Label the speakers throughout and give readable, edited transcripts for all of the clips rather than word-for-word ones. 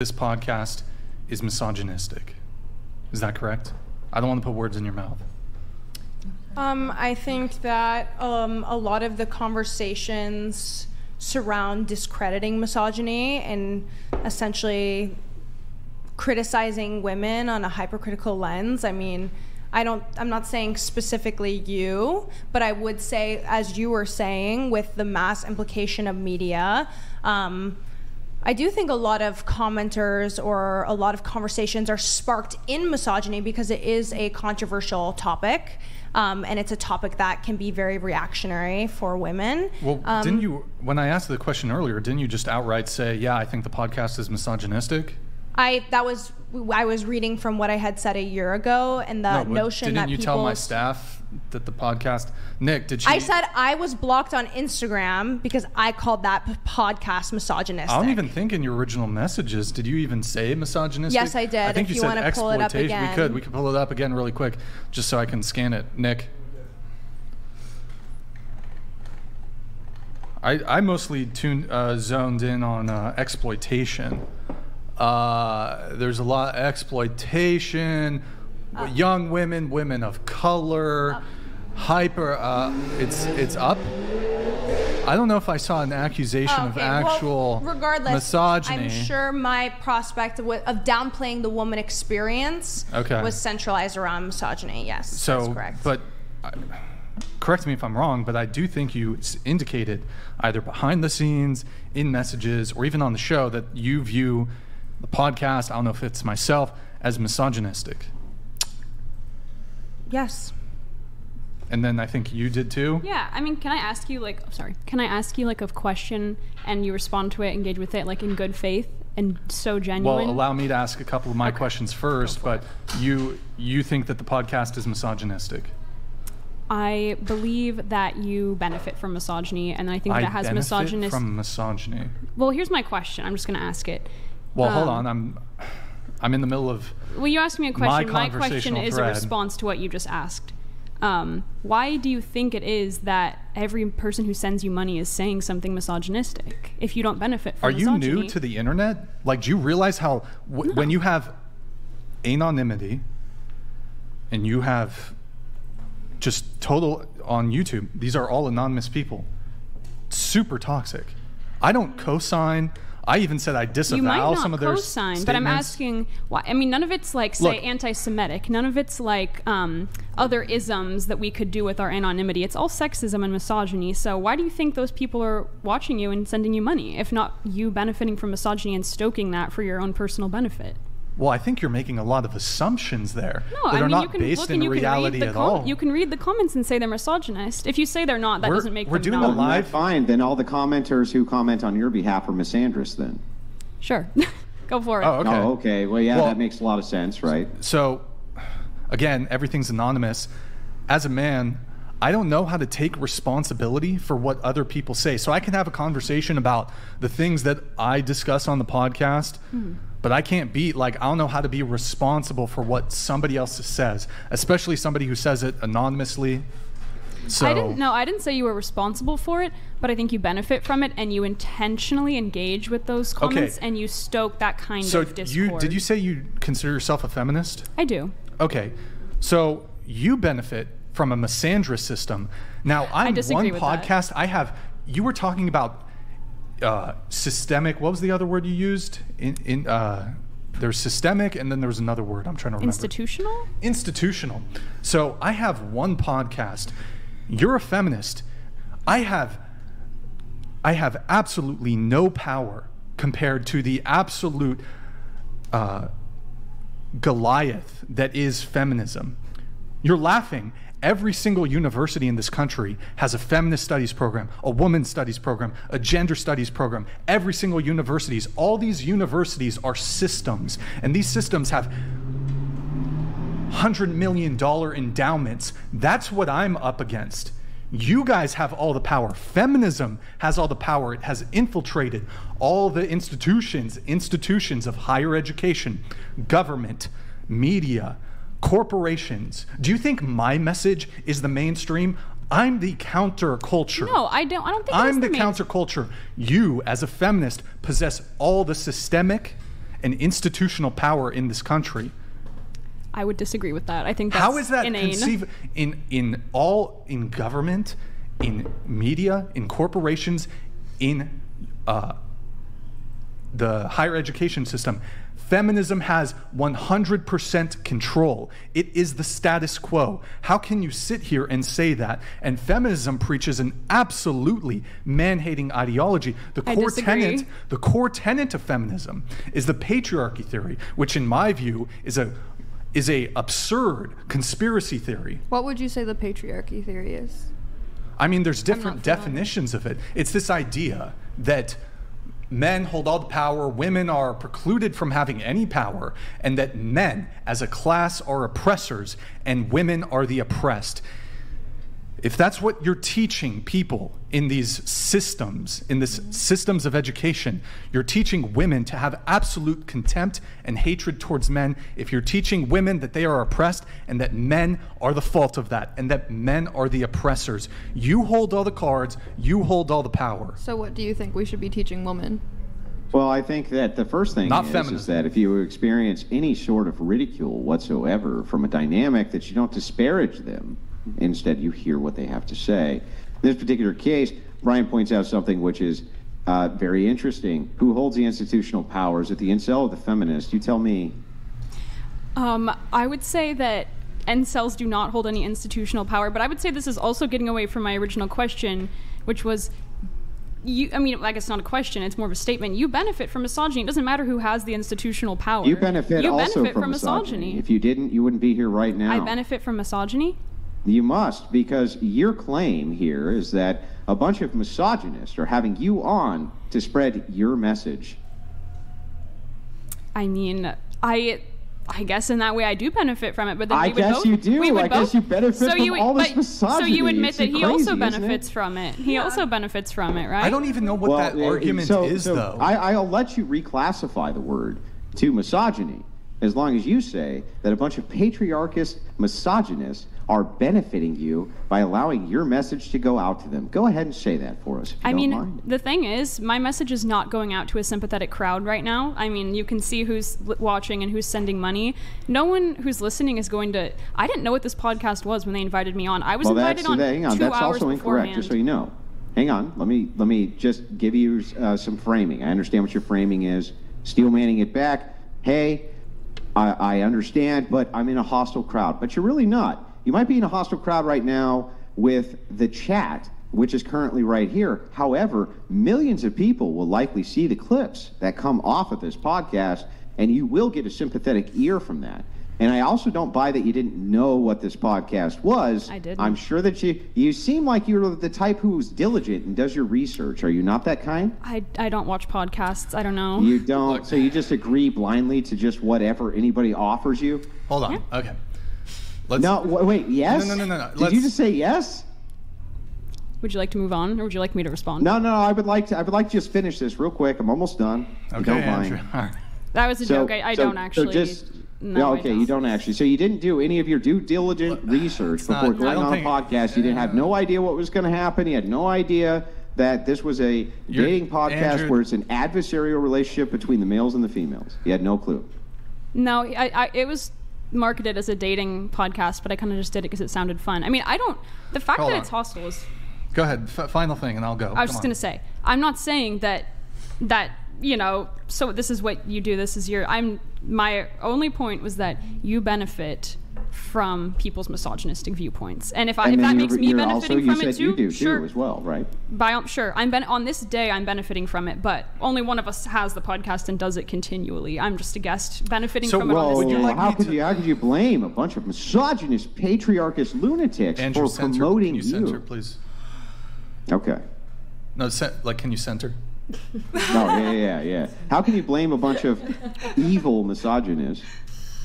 Speaker 1: this podcast is misogynistic. Is that correct? I don't want to put words in your mouth.
Speaker 2: I think that a lot of the conversations surround discrediting misogyny and essentially criticizing women on a hypercritical lens. I mean, I'm not saying specifically you, but I would say, as you were saying, with the mass implication of media, I do think a lot of commenters or a lot of conversations are sparked in misogyny because it is a controversial topic, and it's a topic that can be very reactionary for women.
Speaker 1: Well, didn't you, when I asked the question earlier, didn't you just outright say, yeah, I think the podcast is misogynistic?
Speaker 2: I was reading from what I had said a year ago, and the notion that
Speaker 1: didn't you tell my staff that the podcast, Nick, did she?
Speaker 2: I said I was blocked on Instagram because I called that podcast misogynistic.
Speaker 1: I don't even think in your original messages did you even say misogynistic?
Speaker 2: Yes, I did.
Speaker 1: I think
Speaker 2: if
Speaker 1: you
Speaker 2: you
Speaker 1: said
Speaker 2: want to pull it up again.
Speaker 1: We could pull it up again really quick just so I can scan it. Nick. I mostly zoned in on exploitation. There's a lot of exploitation, young women, women of color, it's up. I don't know if I saw an accusation of actual
Speaker 2: regardless,
Speaker 1: misogyny.
Speaker 2: I'm sure my prospect of downplaying the woman experience was centralized around misogyny. Yes, so, that's correct.
Speaker 1: But correct me if I'm wrong, but I do think you indicated either behind the scenes, in messages, or even on the show that you view the podcast, I don't know if it's myself, as misogynistic.
Speaker 2: Yes.
Speaker 1: And then I think you did too?
Speaker 3: Yeah, I mean, can I ask you a question and you respond to it, engage with it like in good faith and so genuine?
Speaker 1: Well, allow me to ask a couple of my questions first, but you think that the podcast is misogynistic?
Speaker 3: I believe that you benefit from misogyny, and I think that has misogynist
Speaker 1: from misogyny.
Speaker 3: Well, here's my question. I'm just going to ask it.
Speaker 1: Well, hold on. I'm in the middle of.
Speaker 3: Well, you asked me a question. My question is
Speaker 1: thread.
Speaker 3: a response to what you just asked. Why do you think it is that every person who sends you money is saying something misogynistic if you don't benefit from misogyny?
Speaker 1: Are you new to the internet? Like, do you realize how when you have anonymity and you have just total on YouTube, these are all anonymous people, super toxic. I don't co-sign. I even said I disavow some of their statements.
Speaker 3: But I'm asking why. I mean, none of it's like, say, anti-Semitic. None of it's like other isms that we could do with our anonymity. It's all sexism and misogyny. So why do you think those people are watching you and sending you money, if not you benefiting from misogyny and stoking that for your own personal benefit?
Speaker 1: Well, I think you're making a lot of assumptions there that are not based in reality at all.
Speaker 3: You can read the comments and say they're misogynist. If you say they're not, that doesn't make them not.
Speaker 1: We're doing a live.
Speaker 4: Fine, then all the commenters who comment on your behalf are misandrous then.
Speaker 3: Sure. Go for it.
Speaker 1: Oh, okay.
Speaker 4: Oh, okay. Well, yeah, that makes a lot of sense, right?
Speaker 1: So, again, everything's anonymous. As a man, I don't know how to take responsibility for what other people say. So I can have a conversation about the things that I discuss on the podcast, but I can't I don't know how to be responsible for what somebody else says, especially somebody who says it anonymously. So
Speaker 3: I didn't say you were responsible for it, but I think you benefit from it and you intentionally engage with those comments and you stoke that kind of discord.
Speaker 1: Did you say you consider yourself a feminist?
Speaker 3: I do.
Speaker 1: Okay. So you benefit from a misandrous system. Now, I'm one podcast. You were talking about systemic. What was the other word you used? There's systemic, and then there was another word I'm trying to remember.
Speaker 3: Institutional?
Speaker 1: Institutional. So I have one podcast. You're a feminist. I have absolutely no power compared to the absolute Goliath that is feminism. You're laughing. Every single university in this country has a feminist studies program, a women's studies program, a gender studies program. Every single universities, all these universities are systems, and these systems have $100 million endowments. That's what I'm up against. You guys have all the power. Feminism has all the power. It has infiltrated all the institutions of higher education, government, media, corporations. Do you think my message is the mainstream? I'm the counterculture.
Speaker 3: No, I don't think
Speaker 1: I'm the counterculture. You, as a feminist, possess all the systemic and institutional power in this country.
Speaker 3: I would disagree with that. I think that's
Speaker 1: how is that
Speaker 3: inane.
Speaker 1: in government, in media, in corporations, in the higher education system? Feminism has 100% control. It is the status quo. How can you sit here and say that? And feminism preaches an absolutely man-hating ideology. The core tenet of feminism is the patriarchy theory, which in my view is a absurd conspiracy theory.
Speaker 5: What would you say the patriarchy theory is?
Speaker 1: I mean, there's different definitions of it. It's this idea that men hold all the power, women are precluded from having any power, and that men as a class are oppressors and women are the oppressed. If that's what you're teaching people in these systems, in this systems of education, you're teaching women to have absolute contempt and hatred towards men. If you're teaching women that they are oppressed and that men are the fault of that and that men are the oppressors, you hold all the cards, you hold all the power.
Speaker 5: So what do you think we should be teaching women?
Speaker 4: Well, I think that the first thing is that if you experience any sort of ridicule whatsoever from a dynamic, that you don't disparage them. Instead, you hear what they have to say. In this particular case, Brian points out something which is very interesting. Who holds the institutional powers at the incel or the feminist? You tell me.
Speaker 3: I would say that incels do not hold any institutional power, but I would say this is also getting away from my original question, which was, I mean, I guess not a question, it's more of a statement. You benefit from misogyny. It doesn't matter who has the institutional power.
Speaker 4: You benefit from misogyny. If you didn't, you wouldn't be here right now.
Speaker 3: I benefit from misogyny?
Speaker 4: You must, because your claim here is that a bunch of misogynists are having you on to spread your message.
Speaker 3: I mean, I guess in that way I do benefit from it, but then
Speaker 4: I guess you do. I guess you benefit from all this misogyny.
Speaker 3: So you admit that he also benefits from it. He also benefits from it, right?
Speaker 1: I don't even know what that argument is, though.
Speaker 4: I'll let you reclassify the word to misogyny, as long as you say that a bunch of patriarchist misogynists are benefiting you by allowing your message to go out to them. Go ahead and say that for us, if you don't mind.
Speaker 3: The thing is, my message is not going out to a sympathetic crowd right now. I mean, you can see who's watching and who's sending money. No one who's listening is going to... I didn't know what this podcast was when they invited me on. I was invited on 2 hours beforehand.
Speaker 4: That's also incorrect, just so you know. Hang on. Let me just give you some framing. I understand what your framing is. Steel manning it back. Hey, I understand, but I'm in a hostile crowd. But you're really not. You might be in a hostile crowd right now with the chat, which is currently right here. However, millions of people will likely see the clips that come off of this podcast, and you will get a sympathetic ear from that. And I also don't buy that you didn't know what this podcast was.
Speaker 3: I didn't.
Speaker 4: I'm sure that you seem like you're the type who's diligent and does your research. Are you not that kind?
Speaker 3: I don't watch podcasts. I don't know.
Speaker 4: You don't? So you just agree blindly to just whatever anybody offers you?
Speaker 1: Hold on.
Speaker 3: Yeah.
Speaker 1: Okay.
Speaker 4: No, wait, yes?
Speaker 1: No.
Speaker 4: Did you just say yes?
Speaker 3: Would you like to move on, or would you like me to respond?
Speaker 4: No, I would like to just finish this real quick. I'm almost done.
Speaker 1: Okay,
Speaker 4: don't mind.
Speaker 1: All right.
Speaker 3: That was a joke. I don't actually. No,
Speaker 4: okay, you don't actually. So you didn't do any of your due diligent research before going on a podcast. You didn't have no idea what was going to happen. You had no idea that this was a dating podcast where it's an adversarial relationship between the males and the females. You had no clue.
Speaker 3: No, it was marketed as a dating podcast, but I kind of just did it because it sounded fun. I mean, the fact that it's hostile is...
Speaker 1: Go ahead, final thing, and I'll go.
Speaker 3: I was just going to say, I'm not saying that, so this is what you do, this is my only point was that you benefit from people's misogynistic viewpoints. And if that makes me benefiting from it too,
Speaker 4: you do
Speaker 3: sure.
Speaker 4: too as well, right?
Speaker 3: Sure. On this day, I'm benefiting from it, but only one of us has the podcast and does it continually. I'm just a guest benefiting from it on this day.
Speaker 4: How could you blame a bunch of misogynist, patriarchist lunatics
Speaker 1: Andrew,
Speaker 4: for promoting you?
Speaker 1: Can you center, please?
Speaker 4: Okay.
Speaker 1: No, can you center?
Speaker 4: No, yeah. How can you blame a bunch of evil misogynists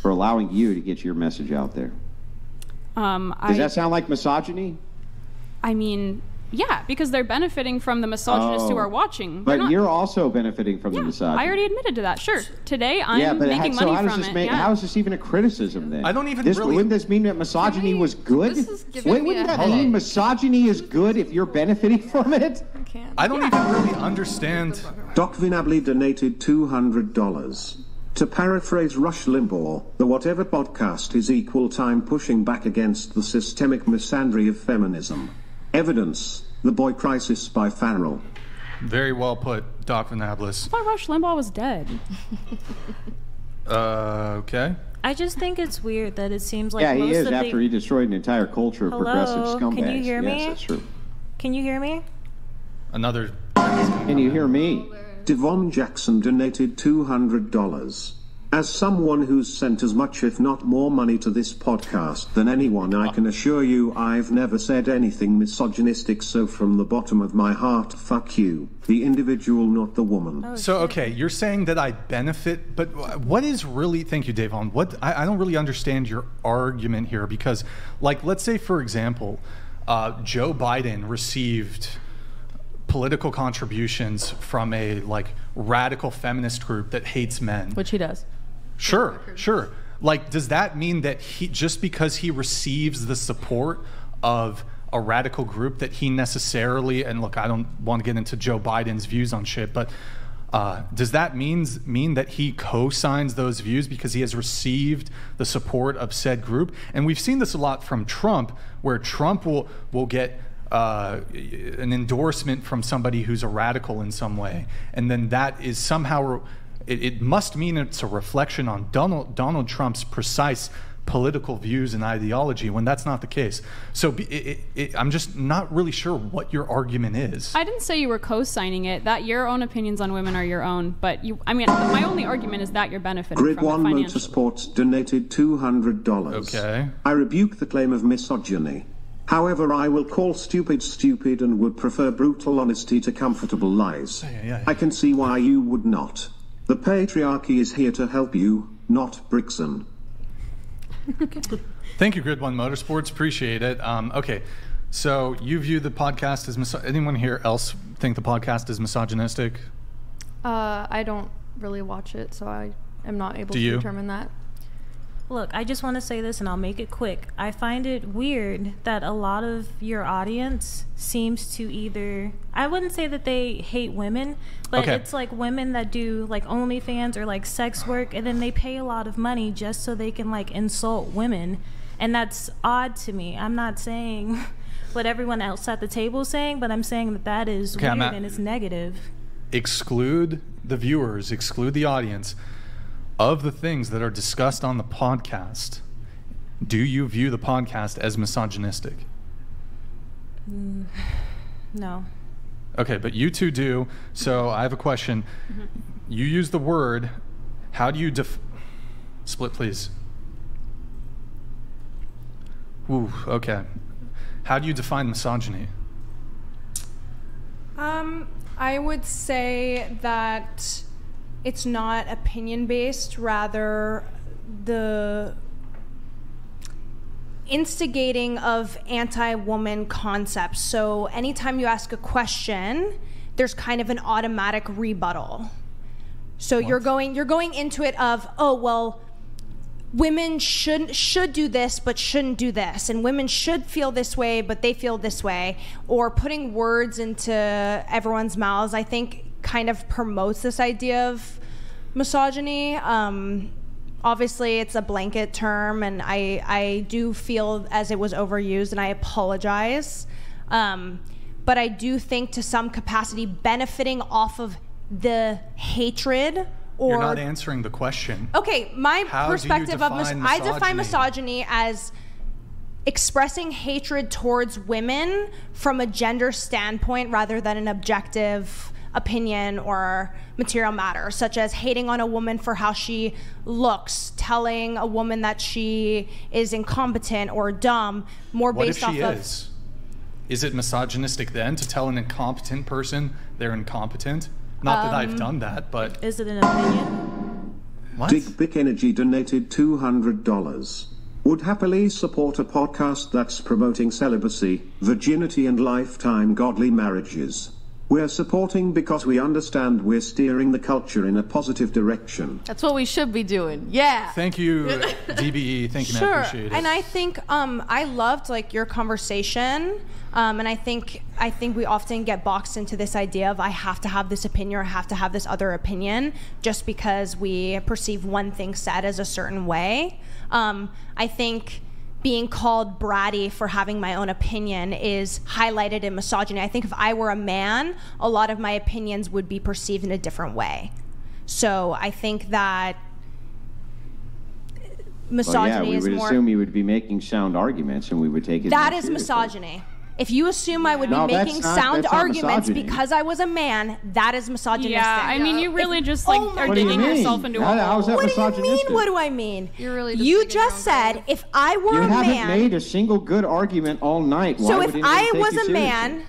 Speaker 4: for allowing you to get your message out there? Does that sound like misogyny?
Speaker 3: I mean, yeah, because they're benefiting from the misogynists who are watching.
Speaker 4: But you're also benefiting from the misogyny.
Speaker 3: I already admitted to that. Sure. Today, I'm making money from it.
Speaker 4: How is this even a criticism then?
Speaker 1: I don't even
Speaker 4: Wouldn't this mean that misogyny was good? Wouldn't that mean misogyny is good if you're benefiting from it?
Speaker 1: I don't even really understand.
Speaker 6: Doc Vinably donated $200. To paraphrase Rush Limbaugh, the Whatever podcast is equal time pushing back against the systemic misandry of feminism. Evidence, The Boy Crisis by Farrell.
Speaker 1: Very well put, Dr. Nablis.
Speaker 3: I thought Rush Limbaugh was dead.
Speaker 1: Okay.
Speaker 7: I just think it's weird that it seems like
Speaker 4: Yeah, he
Speaker 7: most
Speaker 4: is
Speaker 7: of
Speaker 4: after he destroyed an entire culture of progressive
Speaker 7: Hello?
Speaker 4: scumbags.
Speaker 7: Can you hear me?
Speaker 4: Yes, that's true.
Speaker 7: Can you hear me?
Speaker 1: Another.
Speaker 4: Can you hear me?
Speaker 6: Devon Jackson donated $200. As someone who's sent as much if not more money to this podcast than anyone, I can assure you I've never said anything misogynistic, so from the bottom of my heart, fuck you, the individual, not the woman.
Speaker 1: So, okay, you're saying that I benefit, but what is really, thank you, Davon, I don't really understand your argument here, because, like, let's say, for example, Joe Biden received political contributions from a, like, radical feminist group that hates men.
Speaker 7: Which he does.
Speaker 1: Sure. Like, does that mean that he, just because he receives the support of a radical group, that he necessarily, and look, I don't want to get into Joe Biden's views on shit, but does that mean that he co-signs those views because he has received the support of said group? And we've seen this a lot from Trump, where Trump will get an endorsement from somebody who's a radical in some way, and then that is somehow... It must mean it's a reflection on Donald Trump's precise political views and ideology, when that's not the case. So I'm just not really sure what your argument is.
Speaker 3: I didn't say you were co-signing it. That your own opinions on women are your own, but my only argument is that you're benefiting
Speaker 6: Grid
Speaker 3: from it
Speaker 6: One
Speaker 3: financially.
Speaker 6: Motorsports donated $200.
Speaker 1: Okay.
Speaker 6: I rebuke the claim of misogyny. However, I will call stupid and would prefer brutal honesty to comfortable lies.
Speaker 1: Yeah.
Speaker 6: I can see why you would not. The patriarchy is here to help you, not Brixton.
Speaker 1: Thank you, Grid One Motorsports. Appreciate it. Okay, so you view the podcast as anyone here else think the podcast is misogynistic?
Speaker 5: I don't really watch it, so I am not able
Speaker 1: Do
Speaker 5: to
Speaker 1: you?
Speaker 5: determine that.
Speaker 7: Look, I just want to say this, and I'll make it quick. I find it weird that a lot of your audience seems to either... I wouldn't say that they hate women, but
Speaker 1: Okay.
Speaker 7: it's like women that do like OnlyFans or like sex work, and then they pay a lot of money just so they can like insult women. And that's odd to me. I'm not saying what everyone else at the table is saying, but I'm saying that that is
Speaker 1: Okay,
Speaker 7: weird and it's negative.
Speaker 1: Exclude the viewers, exclude the audience of the things that are discussed on the podcast. Do you view the podcast as misogynistic?
Speaker 7: No.
Speaker 1: Okay, but you two do. So I have a question. You use the word. How do you split, please? Ooh, okay. How do you define misogyny?
Speaker 2: I would say that it's not opinion-based, rather the instigating of anti-woman concepts. So anytime you ask a question, there's kind of an automatic rebuttal. So you're going into it of, oh, well, women should do this but shouldn't do this, and women should feel this way but they feel this way, or putting words into everyone's mouths, I think kind of promotes this idea of misogyny. Obviously it's a blanket term, and I do feel as it was overused, and I apologize, but I do think to some capacity benefiting off of the hatred.
Speaker 1: You're not answering the question.
Speaker 2: Okay, my perspective of I define
Speaker 1: misogyny
Speaker 2: misogyny as expressing hatred towards women from a gender standpoint rather than an objective opinion or material matter, such as hating on a woman for how she looks, telling a woman that she is incompetent or dumb, more
Speaker 1: What
Speaker 2: based
Speaker 1: if she
Speaker 2: off
Speaker 1: is? Is it misogynistic then to tell an incompetent person they're incompetent? Not that I've done that, but...
Speaker 7: Is it an opinion?
Speaker 1: What?
Speaker 6: Dick Bick Energy donated $200. Would happily support a podcast that's promoting celibacy, virginity, and lifetime godly marriages. We're supporting because we understand we're steering the culture in a positive direction.
Speaker 8: That's what we should be doing. Yeah.
Speaker 1: Thank you, DBE. Thank you, man.
Speaker 2: Sure.
Speaker 1: Appreciate it.
Speaker 2: And I think I loved like your conversation. And I think we often get boxed into this idea of I have to have this opinion or I have to have this other opinion just because we perceive one thing said as a certain way. I think being called bratty for having my own opinion is highlighted in misogyny. I think if I were a man, a lot of my opinions would be perceived in a different way. So I think that misogyny is more...
Speaker 4: we would assume you would be making sound arguments and we would take it...
Speaker 2: That is misogyny. If you assume I would be making sound arguments because I was a man, that is misogynistic.
Speaker 3: Yeah, I mean, you really just like are digging yourself into a hole.
Speaker 4: How's that
Speaker 2: What do you
Speaker 4: misogynistic?
Speaker 2: mean? What do I mean?
Speaker 5: You're really just
Speaker 2: You
Speaker 5: digging your
Speaker 2: just
Speaker 5: own
Speaker 2: said
Speaker 5: grave.
Speaker 2: if I were
Speaker 4: You
Speaker 2: a
Speaker 4: haven't
Speaker 2: man.
Speaker 4: made a single good argument all night. Why
Speaker 2: So
Speaker 4: would
Speaker 2: if
Speaker 4: anyone
Speaker 2: I
Speaker 4: take
Speaker 2: was
Speaker 4: you
Speaker 2: a
Speaker 4: seriously?
Speaker 2: man,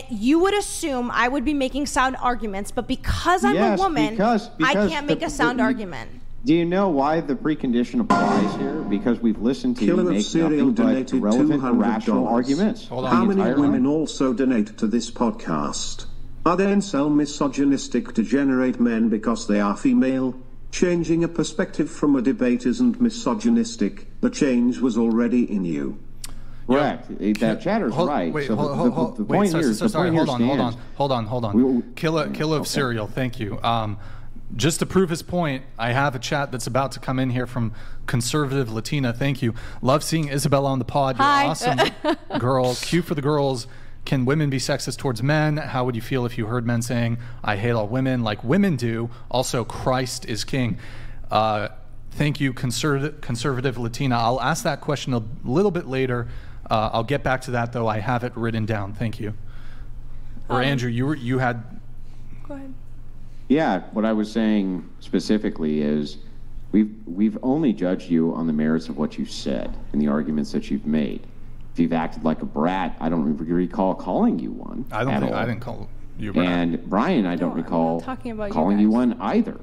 Speaker 2: you would assume I would be making sound arguments, but because I'm
Speaker 4: Yes,
Speaker 2: a woman,
Speaker 4: because
Speaker 2: I can't make a sound argument.
Speaker 4: Do you know why the precondition applies here? Because we've listened to you
Speaker 6: Killer of
Speaker 4: make
Speaker 6: Cereal
Speaker 4: nothing but
Speaker 6: donated
Speaker 4: relevant,
Speaker 6: $200.
Speaker 4: rational arguments.
Speaker 1: Hold on.
Speaker 6: How
Speaker 4: the
Speaker 6: many
Speaker 4: entire
Speaker 6: women
Speaker 4: time.
Speaker 6: also donate to this podcast? Are they incel misogynistic degenerate men because they are female? Changing a perspective from a debate isn't misogynistic. The change was already in you.
Speaker 4: Correct. That chatter's right.
Speaker 1: Wait,
Speaker 4: so
Speaker 1: hold
Speaker 4: the point here is,
Speaker 1: hold on. Kill of Cereal, thank you. Just to prove his point, I have a chat that's about to come in here from Conservative Latina. Thank you. Love seeing Isabella on the pod. You're
Speaker 2: Hi.
Speaker 1: awesome, girl. Q for the girls. Can women be sexist towards men? How would you feel if you heard men saying, I hate all women like women do? Also, Christ is king. Thank you, Conservative Latina. I'll ask that question a little bit later. I'll get back to that, though. I have it written down. Thank you. Or Andrew, you had...
Speaker 2: Go ahead.
Speaker 4: Yeah, what I was saying specifically is we've only judged you on the merits of what you said and the arguments that you've made. If you've acted like a brat, I don't recall calling you one.
Speaker 1: I didn't call you a brat.
Speaker 4: And Brian, I don't recall
Speaker 2: talking about you
Speaker 4: calling you
Speaker 2: guys.
Speaker 4: one either.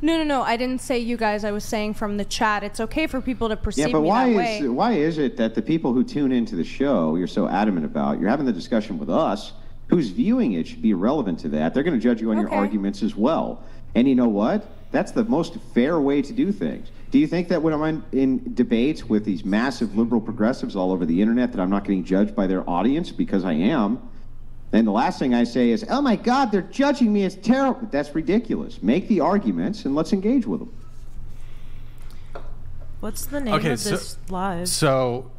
Speaker 2: No. I didn't say you guys. I was saying from the chat. It's okay for people to perceive
Speaker 4: Yeah, but
Speaker 2: me that way.
Speaker 4: why is it that the people who tune into the show you're so adamant about, you're having the discussion with us, who's viewing it should be relevant to that. They're going to judge you on your
Speaker 2: Okay.
Speaker 4: arguments as well. And you know what? That's the most fair way to do things. Do you think that when I'm in debates with these massive liberal progressives all over the internet that I'm not getting judged by their audience? Because I am. And the last thing I say is, oh my God, they're judging me. It's terrible. That's ridiculous. Make the arguments and let's engage with them.
Speaker 7: What's the name of this live?
Speaker 1: So,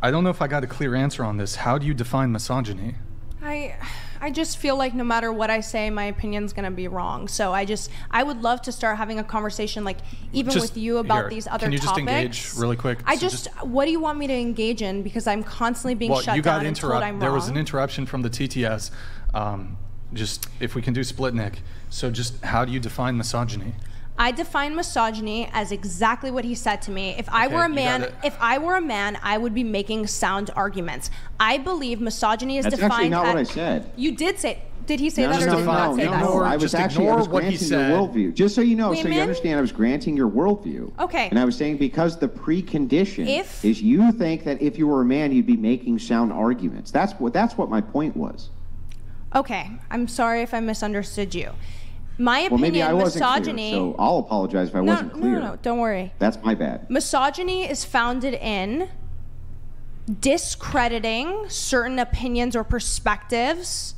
Speaker 1: I don't know if I got a clear answer on this. How do you define misogyny?
Speaker 2: I just feel like no matter what I say, my opinion's going to be wrong. So I would love to start having a conversation, like even
Speaker 1: Just
Speaker 2: with you about
Speaker 1: here,
Speaker 2: these other
Speaker 1: can you
Speaker 2: topics.
Speaker 1: just engage really quick?
Speaker 2: What do you want me to engage in? Because I'm constantly being
Speaker 1: Well,
Speaker 2: shut
Speaker 1: you
Speaker 2: down
Speaker 1: got
Speaker 2: and told I'm
Speaker 1: interrupted. There was
Speaker 2: wrong.
Speaker 1: an interruption from the TTS. Just if we can do Splitnik. So just how do you define misogyny?
Speaker 2: I define misogyny as exactly what he said to me. If I
Speaker 1: Okay,
Speaker 2: were a
Speaker 1: you
Speaker 2: man,
Speaker 1: got it.
Speaker 2: if I were a man, I would be making sound arguments. I believe misogyny is
Speaker 4: That's
Speaker 2: defined
Speaker 4: actually not what I
Speaker 2: as-
Speaker 4: said.
Speaker 2: You did say. Did he say
Speaker 4: No,
Speaker 2: that or
Speaker 4: no,
Speaker 2: did he not say that?
Speaker 4: I was
Speaker 1: Just
Speaker 4: actually
Speaker 1: ignore what he
Speaker 4: granting
Speaker 1: said.
Speaker 4: your worldview. Just so you know, so you
Speaker 2: Women-
Speaker 4: understand, I was granting your worldview.
Speaker 2: Okay.
Speaker 4: And I was saying because the precondition
Speaker 2: If-
Speaker 4: is you think that if you were a man, you'd be making sound arguments. That's what my point was.
Speaker 2: Okay, I'm sorry if I misunderstood you. My
Speaker 4: Well, maybe
Speaker 2: opinion,
Speaker 4: I wasn't
Speaker 2: misogyny.
Speaker 4: clear, so I'll apologize if I wasn't clear.
Speaker 2: No, don't worry.
Speaker 4: That's my bad.
Speaker 2: Misogyny is founded in discrediting certain opinions or perspectives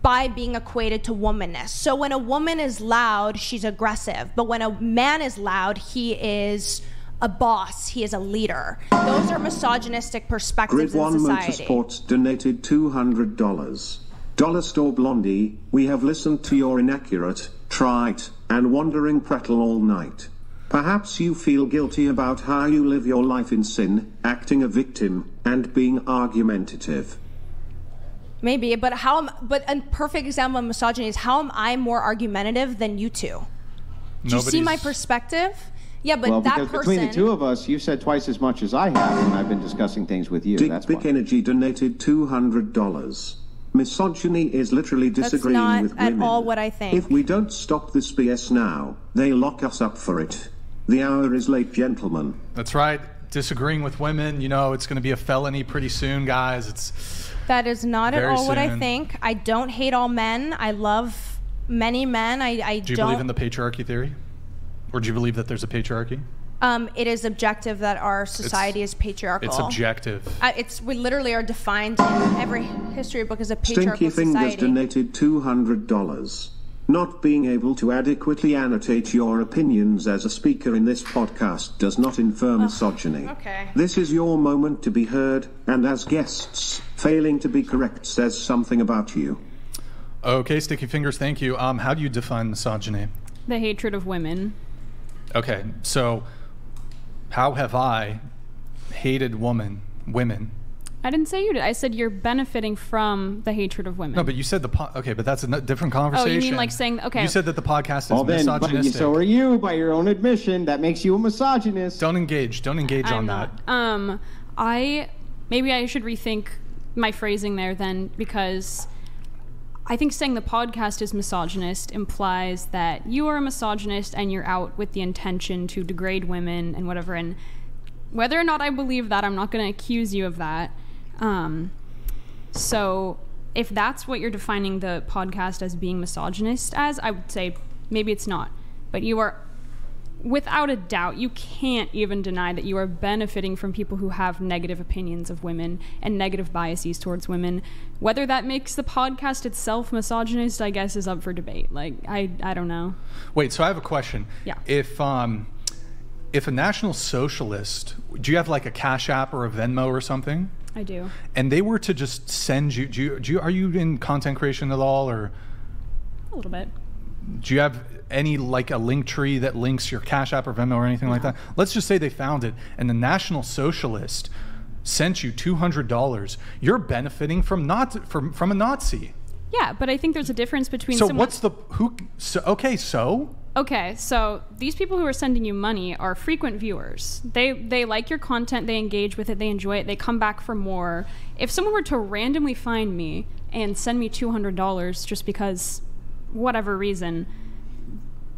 Speaker 2: by being equated to womanness. So when a woman is loud, she's aggressive. But when a man is loud, he is a boss. He is a leader. Those are misogynistic perspectives
Speaker 6: Grid
Speaker 2: in
Speaker 6: 1
Speaker 2: society.
Speaker 6: Motorsports donated $200. Dollar Store Blondie, we have listened to your inaccurate, trite, and wandering prattle all night. Perhaps you feel guilty about how you live your life in sin, acting a victim, and being argumentative.
Speaker 2: Maybe, but a perfect example of misogyny is how am I more argumentative than you two? Do you see my perspective? Yeah, but
Speaker 4: Well,
Speaker 2: that
Speaker 4: because
Speaker 2: person.
Speaker 4: between the two of us, you've said twice as much as I have when I've been discussing things with you.
Speaker 6: Dick
Speaker 4: That's
Speaker 6: Big
Speaker 4: why.
Speaker 6: Energy donated $200. Misogyny is literally disagreeing
Speaker 2: not
Speaker 6: with
Speaker 2: at
Speaker 6: women.
Speaker 2: all what I think.
Speaker 6: If we don't stop this BS now, they lock us up for it. The hour is late, gentlemen.
Speaker 1: That's right. disagreeing with women, it's going to be a felony pretty soon, guys.
Speaker 2: That is not at
Speaker 1: very
Speaker 2: all what I
Speaker 1: soon.
Speaker 2: think. I don't hate all men. I love many men.
Speaker 1: Do you believe in the patriarchy theory? Or do you believe that there's a patriarchy?
Speaker 2: It is objective that our society is patriarchal.
Speaker 1: It's objective.
Speaker 2: We literally are defined in every history book as a patriarchal
Speaker 6: Stinky Fingers
Speaker 2: society.
Speaker 6: donated $200. Not being able to adequately annotate your opinions as a speaker in this podcast does not infer misogyny.
Speaker 2: Okay.
Speaker 6: This is your moment to be heard, and as guests, failing to be correct says something about you.
Speaker 1: Okay, Sticky Fingers, thank you. How do you define misogyny?
Speaker 3: The hatred of women.
Speaker 1: Okay, so how have I hated women?
Speaker 3: I didn't say you did. I said you're benefiting from the hatred of women.
Speaker 1: No, but you said okay, but that's a different conversation.
Speaker 3: Oh, you mean like saying, okay.
Speaker 1: You said that the podcast is
Speaker 4: Well, then,
Speaker 1: misogynistic.
Speaker 4: so are you, by your own admission. That makes you a misogynist.
Speaker 1: Don't engage on that.
Speaker 3: Maybe I should rethink my phrasing there then, because I think saying the podcast is misogynist implies that you are a misogynist and you're out with the intention to degrade women and whatever. And whether or not I believe that, I'm not going to accuse you of that. So if that's what you're defining the podcast as being misogynist as, I would say maybe it's not. But you are, without a doubt, you can't even deny that you are benefiting from people who have negative opinions of women and negative biases towards women. Whether that makes the podcast itself misogynist, I guess, is up for debate. Like, I don't know.
Speaker 1: Wait, so I have a question. Yeah. If a National Socialist, do you have like a Cash App or a Venmo or something?
Speaker 3: I do.
Speaker 1: And they were to just send you, are you in content creation at all, or?
Speaker 3: A little bit.
Speaker 1: Do you have any, like a link tree that links your Cash App or Venmo or anything like that? Let's just say they found it and the National Socialist sent you $200. You're benefiting from a Nazi.
Speaker 3: Yeah, but I think there's a difference between Okay, so these people who are sending you money are frequent viewers. They like your content, they engage with it, they enjoy it, they come back for more. If someone were to randomly find me and send me $200 just because whatever reason,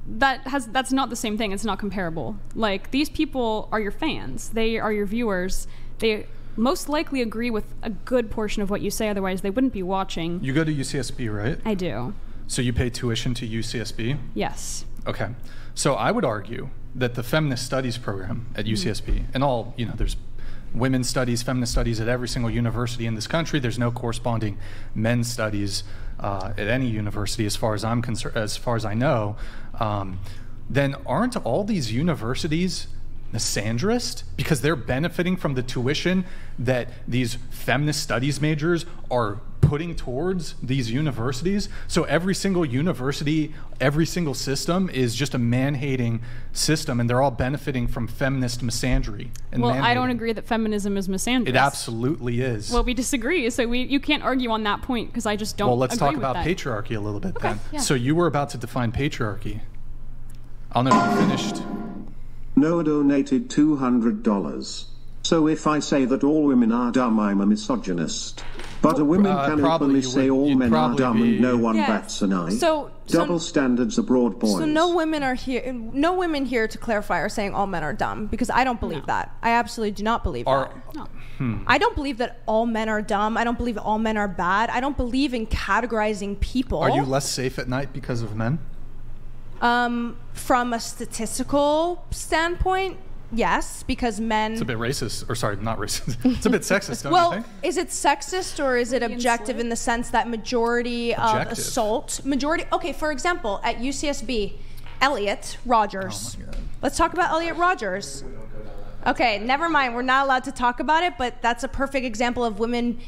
Speaker 3: that's not the same thing. It's not comparable. Like, these people are your fans. They are your viewers. They most likely agree with a good portion of what you say, otherwise they wouldn't be watching.
Speaker 1: You go to UCSB, right?
Speaker 3: I do.
Speaker 1: So you pay tuition to UCSB?
Speaker 3: Yes.
Speaker 1: Okay. So I would argue that the feminist studies program at UCSB, and all, there's women's studies, feminist studies at every single university in this country. There's no corresponding men's studies at any university, as far as I'm concerned, as far as I know. Then aren't all these universities misandrist because they're benefiting from the tuition that these feminist studies majors are putting towards these universities? So every single university, every single system is just a man-hating system, and they're all benefiting from feminist misandry. And
Speaker 3: well, I don't agree that feminism is misandrist.
Speaker 1: It absolutely is.
Speaker 3: Well, we disagree, so you can't argue on that point because I just don't agree with that.
Speaker 1: Well, let's talk about patriarchy a little bit then. Yeah. So you were about to define patriarchy. I don't know if you finished.
Speaker 6: Noah donated $200. So if I say that all women are dumb, I'm a misogynist. But a woman can openly say all men are dumb and no one bats an eye. Double standards abroad, boys.
Speaker 2: So no women here, to clarify, are saying all men are dumb, because I don't believe that. I absolutely do not believe that. No. I don't believe that all men are dumb. I don't believe all men are bad. I don't believe in categorizing people.
Speaker 1: Are you less safe at night because of men?
Speaker 2: From a statistical standpoint, yes, because men...
Speaker 1: It's a bit racist, or sorry, not racist. It's a bit sexist, don't you think?
Speaker 2: Well, is it sexist or is it objective in the sense that majority of assault... Okay, for example, at UCSB, Elliot Rogers. Oh my God. Let's talk about Elliot Rogers. Okay, never mind. We're not allowed to talk about it, but that's a perfect example of women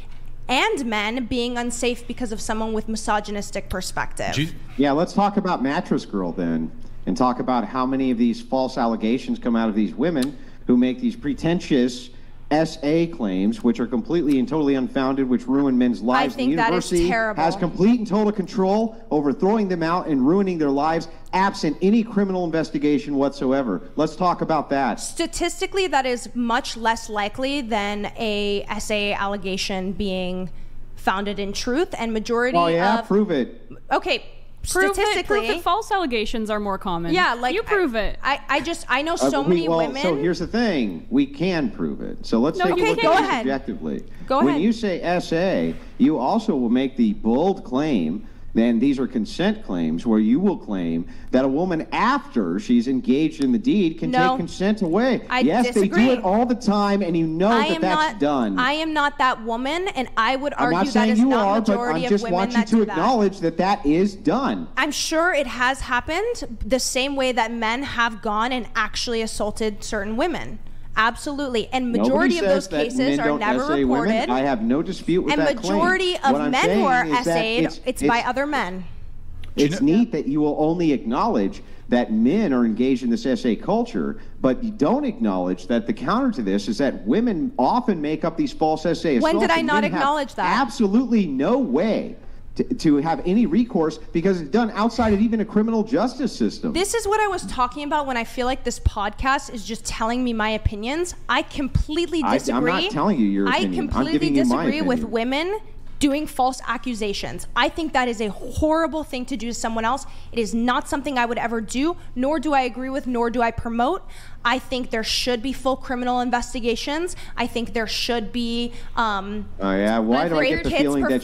Speaker 2: and men being unsafe because of someone with misogynistic perspective.
Speaker 4: Yeah, let's talk about Mattress Girl then, and talk about how many of these false allegations come out of these women who make these pretentious SA claims, which are completely and totally unfounded, which ruin men's lives.
Speaker 2: I think that is terrible.
Speaker 4: Has complete and total control over throwing them out and ruining their lives, absent any criminal investigation whatsoever. Let's talk about that.
Speaker 2: Statistically, that is much less likely than a SA allegation being founded in truth, and majority
Speaker 4: prove it.
Speaker 2: Okay, statistically,
Speaker 3: prove that false allegations are more common.
Speaker 2: Yeah, like
Speaker 3: you prove it.
Speaker 2: I know so many women.
Speaker 4: So here's the thing: we can prove it. So let's take a look
Speaker 2: go
Speaker 4: at it
Speaker 2: ahead.
Speaker 4: objectively.
Speaker 2: Go ahead.
Speaker 4: When you say SA, you also will make the bold claim. Then these are consent claims where you will claim that a woman, after she's engaged in the deed, can take consent away. Yes,
Speaker 2: disagree.
Speaker 4: they do it all the time, and you know that's done.
Speaker 2: I am not that woman, and I would
Speaker 4: I'm
Speaker 2: argue
Speaker 4: not
Speaker 2: that
Speaker 4: saying
Speaker 2: is
Speaker 4: you
Speaker 2: not
Speaker 4: are, but
Speaker 2: majority
Speaker 4: I
Speaker 2: of
Speaker 4: just
Speaker 2: women
Speaker 4: want you
Speaker 2: that
Speaker 4: to
Speaker 2: do
Speaker 4: acknowledge that is done.
Speaker 2: I'm sure it has happened the same way that men have gone and actually assaulted certain women. Absolutely. And majority of those cases are never reported.
Speaker 4: Women. I have no dispute with that claim.
Speaker 2: And majority of men who are SA'd, it's by other men.
Speaker 4: It's neat that you will only acknowledge that men are engaged in this SA culture, but you don't acknowledge that the counter to this is that women often make up these false SA assaults.
Speaker 2: When did I
Speaker 4: and
Speaker 2: not
Speaker 4: men have
Speaker 2: acknowledge that?
Speaker 4: Absolutely no way to have any recourse because it's done outside of even a criminal justice system.
Speaker 2: This is what I was talking about when I feel like this podcast is just telling me my opinions. I completely disagree.
Speaker 4: I'm not telling you your opinion.
Speaker 2: I completely disagree with women doing false accusations. I think that is a horrible thing to do to someone else. It is not something I would ever do, nor do I agree with, nor do I promote. I think there should be full criminal investigations. I think there should be
Speaker 4: why do I get the feeling that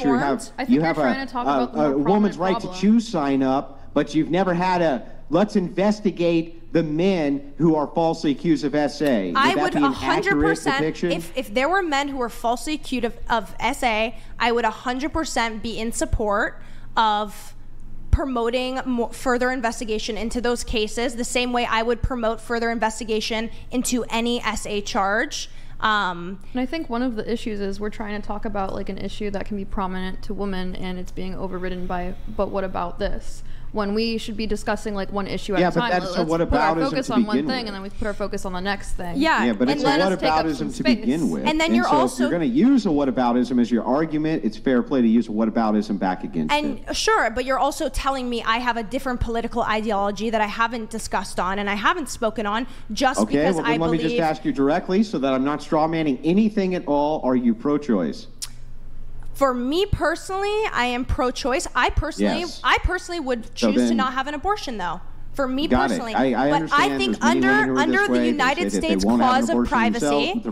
Speaker 4: you have a woman's right to choose sign up, but you've never had a let's investigate the men who are falsely accused of SA.
Speaker 2: I would 100%, if there were men who were falsely accused of SA, I would 100% be in support of promoting further investigation into those cases, the same way I would promote further investigation into any SA charge.
Speaker 5: And I think one of the issues is we're trying to talk about like an issue that can be prominent to women and it's being overridden by, but what about this? When we should be discussing like one issue at a time.
Speaker 4: But that's
Speaker 5: let's
Speaker 4: what
Speaker 5: put our
Speaker 4: aboutism
Speaker 5: focus
Speaker 4: to
Speaker 5: on
Speaker 4: begin
Speaker 5: one thing
Speaker 4: with.
Speaker 5: and then we put our focus on the next thing.
Speaker 2: Yeah,
Speaker 4: but it's a whataboutism to begin with.
Speaker 2: And then you're
Speaker 4: so
Speaker 2: also,
Speaker 4: if you're going to use a whataboutism as your argument, it's fair play to use a whataboutism back against it.
Speaker 2: And sure, but you're also telling me I have a different political ideology that I haven't discussed on and I haven't spoken on just because I believe.
Speaker 4: Let me just ask you directly so that I'm not strawmanning anything at all. Are you pro-choice?
Speaker 2: For me personally, I am pro-choice. I personally would choose to not have an under the United States Clause of Privacy,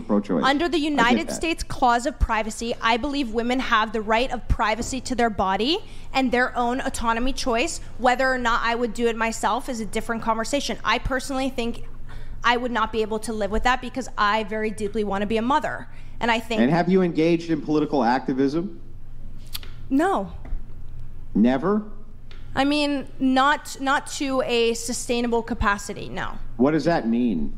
Speaker 2: under the United States Clause of Privacy, I believe women have the right of privacy to their body and their own autonomy choice. Whether or not I would do it myself is a different conversation. I personally think I would not be able to live with that because I very deeply want to be a mother. And I think.
Speaker 4: And have you engaged in political activism?
Speaker 2: No.
Speaker 4: Never?
Speaker 2: I mean, not to a sustainable capacity. No.
Speaker 4: What does that mean?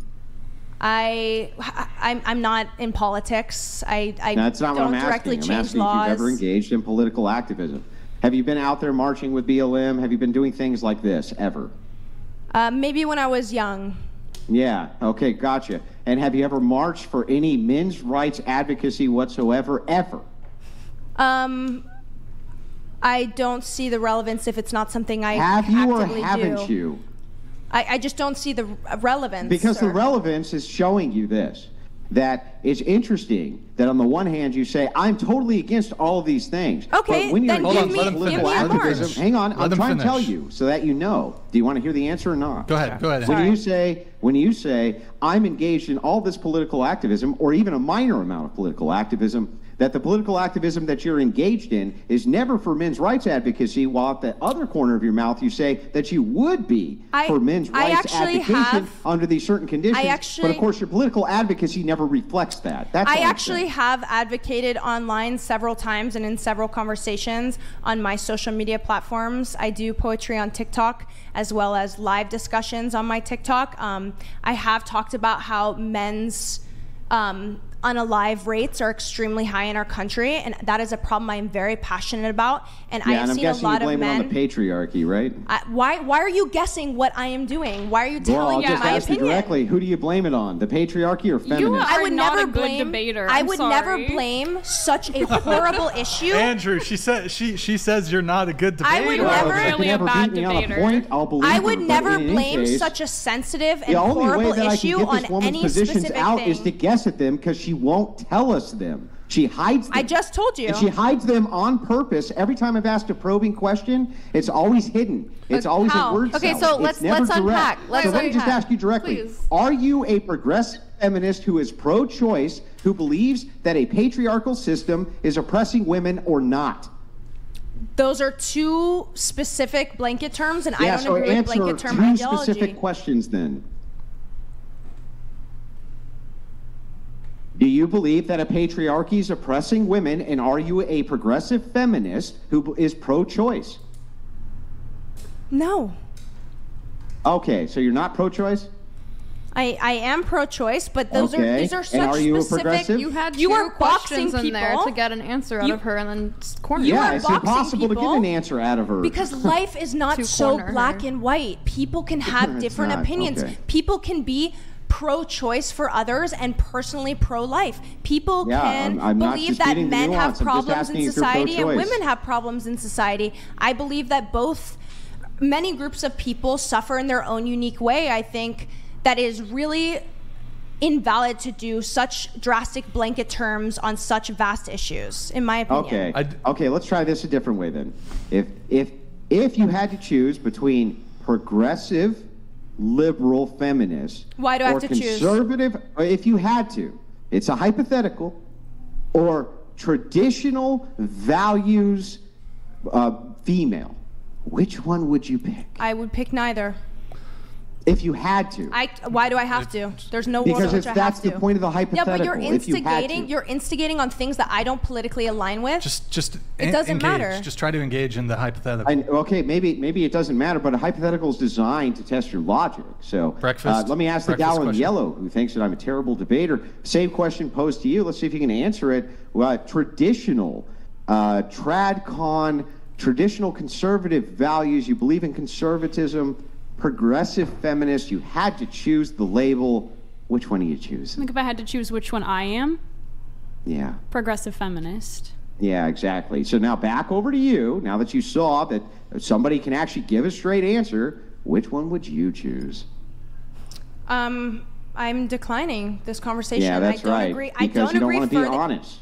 Speaker 2: I'm not in politics.
Speaker 4: That's not what I'm asking. I'm asking if you've ever engaged in political activism. Have you been out there marching with BLM? Have you been doing things like this ever?
Speaker 2: Maybe when I was young.
Speaker 4: Yeah, okay, gotcha. And have you ever marched for any men's rights advocacy whatsoever, ever?
Speaker 2: I don't see the relevance if it's not something I
Speaker 4: have you or
Speaker 2: actively
Speaker 4: haven't
Speaker 2: do.
Speaker 4: You?
Speaker 2: I just don't see the relevance.
Speaker 4: Because the relevance is showing you this, that it's interesting that on the one hand you say, I'm totally against all of these things.
Speaker 2: Okay,
Speaker 4: but when you're
Speaker 2: then
Speaker 4: political activism, hang on, I'm trying to tell you so that you know. Do you want to hear the answer or not?
Speaker 1: Go ahead.
Speaker 4: When you say, I'm engaged in all this political activism, or even a minor amount of political activism, that the political activism that you're engaged in is never for men's rights advocacy, while at the other corner of your mouth you say that you would be for men's rights advocation under these certain conditions. But of course your political advocacy never reflects that.
Speaker 2: I actually have advocated online several times and in several conversations on my social media platforms. I do poetry on TikTok as well as live discussions on my TikTok. I have talked about how men's unalive rates are extremely high in our country, and that is a problem I am very passionate about. And I have seen a lot of men.
Speaker 4: I'm guessing you blame it on the patriarchy, right?
Speaker 2: Why are you guessing what I am doing? Why are you telling me my opinion?
Speaker 4: I'll just ask you directly. Who do you blame it on? The patriarchy or feminism?
Speaker 3: I would never blame.
Speaker 2: I would never blame such a horrible issue.
Speaker 1: Andrew, she says you're not a good debater.
Speaker 2: I would never.
Speaker 3: Really a bad debater.
Speaker 2: I would never blame such a sensitive and horrible issue on any specific thing.
Speaker 4: The only way that I can get this woman's positions out is to guess at them because she won't tell us them. She hides them.
Speaker 2: I just told you.
Speaker 4: And she hides them on purpose. Every time I've asked a probing question, it's always hidden. It's always
Speaker 8: how?
Speaker 4: a word
Speaker 8: Okay,
Speaker 4: salad.
Speaker 8: so
Speaker 4: It's
Speaker 8: let's
Speaker 4: never direct.
Speaker 8: unpack.
Speaker 4: So let me just ask you directly.
Speaker 8: Please.
Speaker 4: Are you a progressive feminist who is pro-choice, who believes that a patriarchal system is oppressing women or not?
Speaker 2: Those are two specific blanket terms, and I
Speaker 4: Yes,
Speaker 2: don't
Speaker 4: or
Speaker 2: agree with
Speaker 4: answer
Speaker 2: blanket term
Speaker 4: two
Speaker 2: ideology.
Speaker 4: specific questions then. Do you believe that a patriarchy is oppressing women, and are you a progressive feminist who is pro-choice?
Speaker 2: No.
Speaker 4: Okay, so you're not pro-choice?
Speaker 2: I am pro-choice, but these are such
Speaker 4: And are you a
Speaker 2: specific.
Speaker 4: progressive?
Speaker 5: You had
Speaker 2: You
Speaker 5: two
Speaker 2: are boxing
Speaker 5: questions in there
Speaker 2: people.
Speaker 5: to get an answer out
Speaker 2: You-
Speaker 5: of her and then corner
Speaker 2: You
Speaker 5: her.
Speaker 4: Yeah,
Speaker 2: are
Speaker 4: it's
Speaker 2: boxing
Speaker 4: impossible to
Speaker 2: people
Speaker 4: get an answer out of her.
Speaker 2: Because life is not
Speaker 5: To
Speaker 2: so
Speaker 5: corner
Speaker 2: black
Speaker 5: her.
Speaker 2: and white. People can have
Speaker 4: It's
Speaker 2: different
Speaker 4: not,
Speaker 2: opinions.
Speaker 4: okay.
Speaker 2: People can be pro-choice for others and personally pro-life. People
Speaker 4: Yeah,
Speaker 2: can
Speaker 4: I'm not
Speaker 2: believe that
Speaker 4: disputing the
Speaker 2: men
Speaker 4: nuance.
Speaker 2: have
Speaker 4: I'm just
Speaker 2: problems
Speaker 4: asking
Speaker 2: in
Speaker 4: if you're
Speaker 2: society and
Speaker 4: pro-choice.
Speaker 2: women have problems in society. I believe that many groups of people suffer in their own unique way. I think that is really invalid to do such drastic blanket terms on such vast issues, in my opinion.
Speaker 4: Okay. Okay, let's try this a different way then. If you had to choose between progressive, liberal feminists,
Speaker 2: Why do I have
Speaker 4: or
Speaker 2: to choose?
Speaker 4: conservative, or if you had to, it's a hypothetical, or traditional values female, which one would you pick?
Speaker 2: I would pick neither.
Speaker 4: If you had to.
Speaker 2: Why do I have to? There's no world in
Speaker 4: Because
Speaker 2: which I
Speaker 4: that's
Speaker 2: have
Speaker 4: the
Speaker 2: to.
Speaker 4: point of the
Speaker 2: Yeah,
Speaker 4: hypothetical.
Speaker 2: but you're
Speaker 4: if you had
Speaker 2: instigating.
Speaker 4: to.
Speaker 2: You're instigating on things that I don't politically align with.
Speaker 1: Just
Speaker 2: It doesn't
Speaker 1: engage.
Speaker 2: matter.
Speaker 1: Just try to engage in the hypothetical.
Speaker 4: Okay, maybe it doesn't matter, but a hypothetical is designed to test your logic. So
Speaker 1: Breakfast.
Speaker 4: let me ask the
Speaker 1: Breakfast
Speaker 4: gal in
Speaker 1: question.
Speaker 4: yellow who thinks that I'm a terrible debater. Same question posed to you. Let's see if you can answer it. Traditional, tradcon, traditional conservative values. You believe in conservatism. Progressive feminist. You had to choose the label. Which one do you choose?
Speaker 3: I think if I had to choose which one I am,
Speaker 4: Yeah.
Speaker 3: progressive feminist.
Speaker 4: Yeah, exactly. So now back over to you. Now that you saw that somebody can actually give a straight answer, which one would you choose?
Speaker 2: I'm declining this conversation.
Speaker 4: Yeah, that's
Speaker 2: I don't
Speaker 4: right.
Speaker 2: agree.
Speaker 4: Because
Speaker 2: I don't
Speaker 4: you don't
Speaker 2: agree
Speaker 4: want to be
Speaker 2: further.
Speaker 4: honest.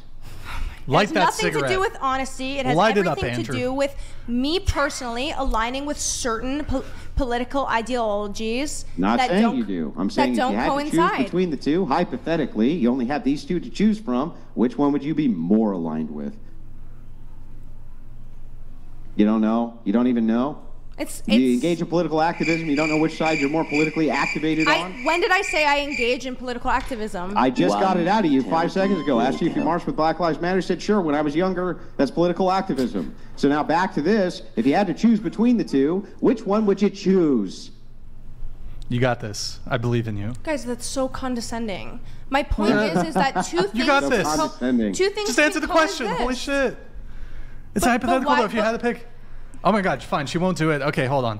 Speaker 1: Light
Speaker 2: It has
Speaker 1: that
Speaker 2: nothing
Speaker 1: cigarette.
Speaker 2: to do with honesty. It has
Speaker 1: Light it up,
Speaker 2: everything to
Speaker 1: Andrew.
Speaker 2: do with me personally aligning with certain political ideologies
Speaker 4: Not
Speaker 2: that
Speaker 4: saying
Speaker 2: don't,
Speaker 4: you do. I'm saying
Speaker 2: that
Speaker 4: if you
Speaker 2: don't
Speaker 4: had to choose
Speaker 2: coincide.
Speaker 4: between the two, hypothetically, you only have these two to choose from. Which one would you be more aligned with? You don't know? You don't even know? You engage in political activism, you don't know which side you're more politically activated on?
Speaker 2: When did I say I engage in political activism?
Speaker 4: I just got it out of you 5 seconds ago. Asked you if you marched with Black Lives Matter. You said, sure, when I was younger, that's political activism. So now back to this. If you had to choose between the two, which one would you choose?
Speaker 1: You got this. I believe in you.
Speaker 2: Guys, that's so condescending. My point is that two things.
Speaker 1: You got this.
Speaker 4: Condescending.
Speaker 2: Two things.
Speaker 1: Just answer the
Speaker 2: can
Speaker 1: question.
Speaker 2: coexist.
Speaker 1: Holy shit. It's
Speaker 2: But
Speaker 1: hypothetical
Speaker 2: why-
Speaker 1: though if you had to pick. Oh my god, fine. She won't do it. Okay, hold on.